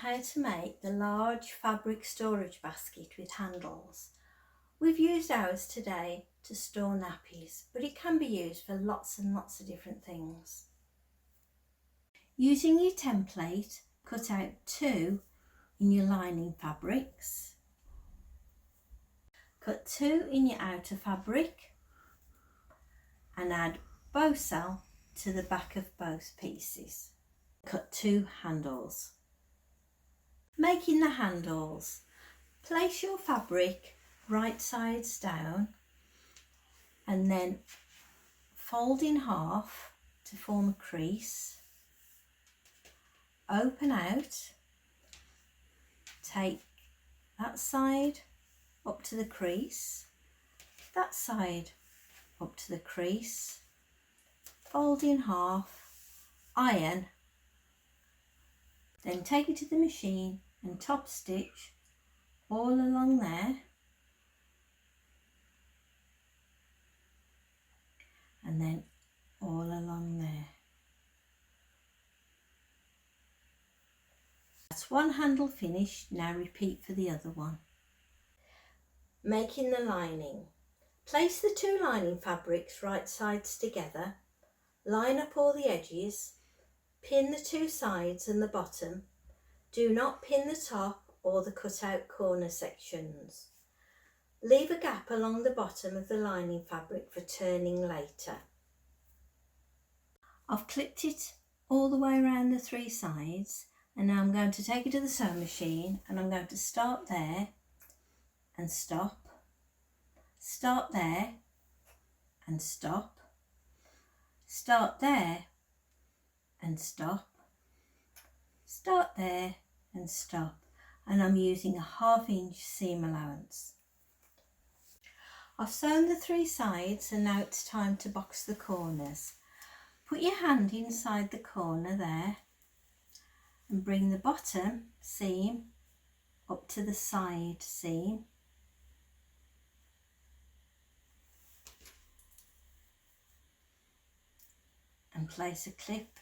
how to make the large fabric storage basket with handles. We've used ours today to store nappies, but it can be used for lots and lots of different things. Using your template, cut out 2 in your lining fabrics. Cut 2 in your outer fabric and add bow cell to the back of both pieces. Cut 2 handles. Making the handles. Place your fabric right sides down and then fold in half to form a crease. Open out, take that side up to the crease, that side up to the crease, fold in half, iron, then take it to the machine and top stitch all along there, and then all along there. That's one handle finished. Now repeat for the other one. Making the lining. Place the 2 lining fabrics right sides together, line up all the edges, pin the 2 sides and the bottom. Do not pin the top or the cut out corner sections. Leave a gap along the bottom of the lining fabric for turning later. I've clipped it all the way around the 3 sides, and now I'm going to take it to the sewing machine and I'm going to start there and stop, start there and stop, start there and stop, start there and stop, and I'm using a 1/2 inch seam allowance. I've sewn the 3 sides and now it's time to box the corners. Put your hand inside the corner there and bring the bottom seam up to the side seam. And place a clip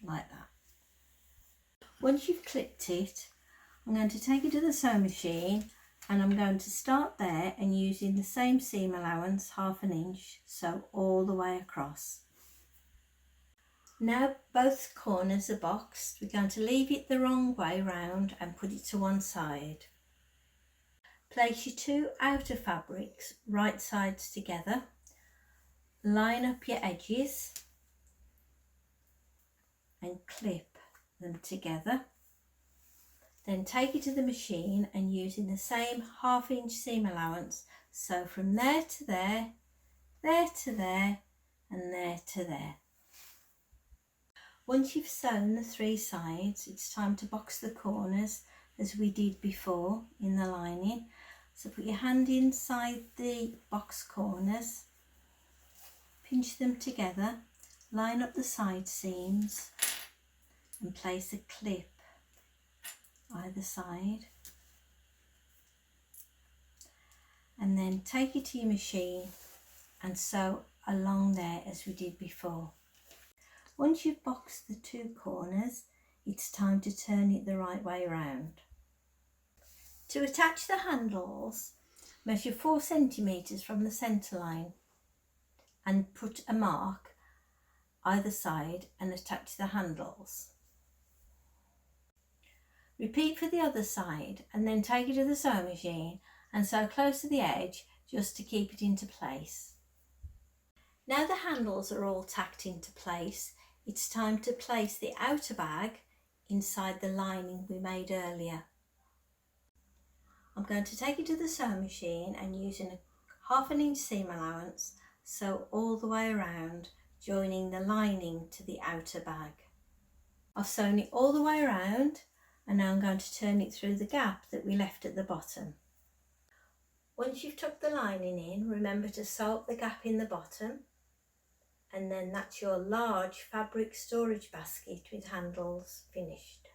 like that. Once you've clipped it, I'm going to take it to the sewing machine and I'm going to start there and using the same seam allowance, 1/2 inch, sew all the way across. Now both corners are boxed, we're going to leave it the wrong way round and put it to one side. Place your 2 outer fabrics right sides together, line up your edges and clip them together. Then take it to the machine and using the same 1/2 inch seam allowance, sew from there to there, there to there and there to there. Once you've sewn the 3 sides, it's time to box the corners as we did before in the lining. So put your hand inside the box corners, pinch them together, line up the side seams and place a clip either side, and then take it to your machine and sew along there as we did before. Once you've boxed the 2 corners, it's time to turn it the right way round. To attach the handles, measure 4 centimetres from the centre line and put a mark either side and attach the handles. Repeat for the other side and then take it to the sewing machine and sew close to the edge just to keep it into place. Now the handles are all tacked into place, it's time to place the outer bag inside the lining we made earlier. I'm going to take it to the sewing machine and using a 1/2 inch seam allowance, sew all the way around, joining the lining to the outer bag. I've sewn it all the way around and now I'm going to turn it through the gap that we left at the bottom. Once you've tucked the lining in, remember to sew up the gap in the bottom, and then that's your large fabric storage basket with handles finished.